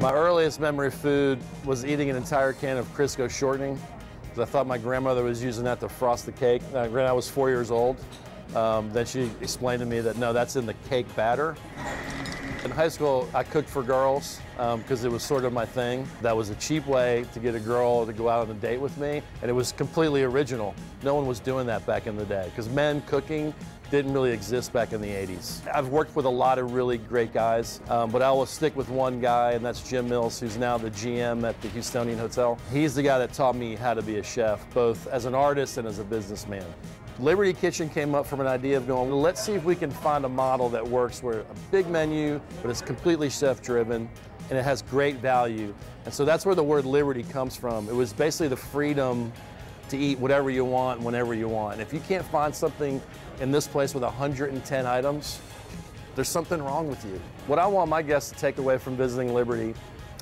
My earliest memory of food was eating an entire can of Crisco shortening, because I thought my grandmother was using that to frost the cake. Granted, I was 4 years old. Then she explained to me that, no, that's in the cake batter. In high school, I cooked for girls because it was sort of my thing. That was a cheap way to get a girl to go out on a date with me, and it was completely original. No one was doing that back in the day, because men cooking didn't really exist back in the 80s. I've worked with a lot of really great guys, but I will stick with one guy, and that's Jim Mills, who's now the GM at the Houstonian Hotel. He's the guy that taught me how to be a chef, both as an artist and as a businessman. Liberty Kitchen came up from an idea of going, let's see if we can find a model that works where a big menu, but it's completely chef-driven, and it has great value. And so that's where the word Liberty comes from. It was basically the freedom to eat whatever you want, whenever you want. And if you can't find something in this place with 110 items, there's something wrong with you. What I want my guests to take away from visiting Liberty,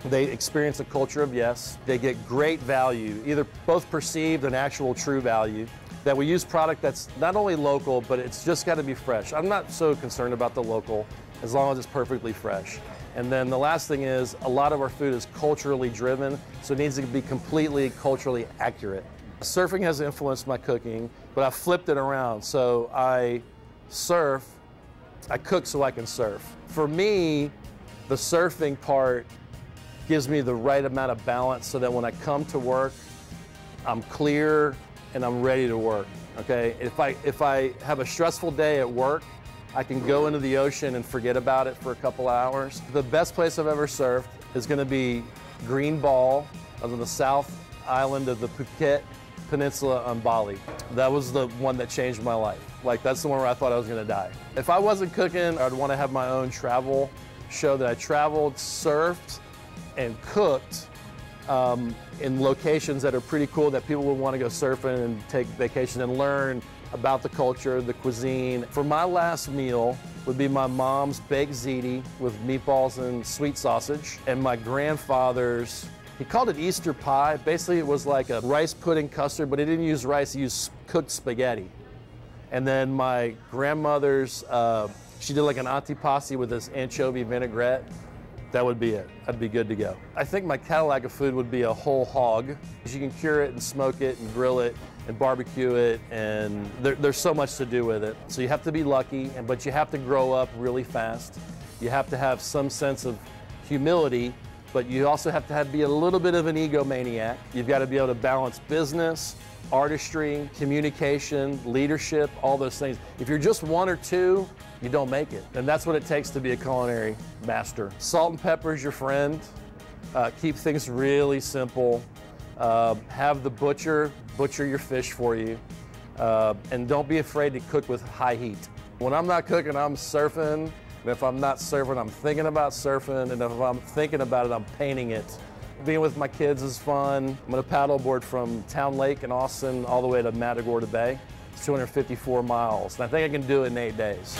they experience a culture of yes. They get great value, either both perceived and actual true value. That we use product that's not only local, but it's just got to be fresh. I'm not so concerned about the local, as long as it's perfectly fresh. And then the last thing is, a lot of our food is culturally driven, so it needs to be completely culturally accurate. Surfing has influenced my cooking, but I flipped it around. So I surf, I cook so I can surf. For me, the surfing part gives me the right amount of balance so that when I come to work, I'm clear and I'm ready to work, okay? If I have a stressful day at work, I can go into the ocean and forget about it for a couple hours. The best place I've ever surfed is gonna be Green Ball on the south island of the Phuket Peninsula on Bali. That was the one that changed my life. Like, that's the one where I thought I was gonna die. If I wasn't cooking, I'd wanna have my own travel show that I traveled, surfed, and cooked in locations that are pretty cool, that people would want to go surfing and take vacation and learn about the culture, the cuisine. For my last meal would be my mom's baked ziti with meatballs and sweet sausage, and my grandfather's, he called it Easter pie. Basically, it was like a rice pudding custard, but he didn't use rice, he used cooked spaghetti. And then my grandmother's, she did like an antipasti with this anchovy vinaigrette. That would be it. I'd be good to go. I think my Cadillac of food would be a whole hog. You can cure it and smoke it and grill it and barbecue it, and there's so much to do with it. So you have to be lucky, but you have to grow up really fast. You have to have some sense of humility, but you also have to be a little bit of an egomaniac. You've got to be able to balance business, artistry, communication, leadership, all those things. If you're just one or two, you don't make it. And that's what it takes to be a culinary master. Salt and pepper is your friend. Keep things really simple. Have the butcher your fish for you. And don't be afraid to cook with high heat. When I'm not cooking, I'm surfing. And if I'm not surfing, I'm thinking about surfing. And if I'm thinking about it, I'm painting it. Being with my kids is fun. I'm gonna paddleboard from Town Lake in Austin all the way to Matagorda Bay. It's 254 miles, and I think I can do it in 8 days.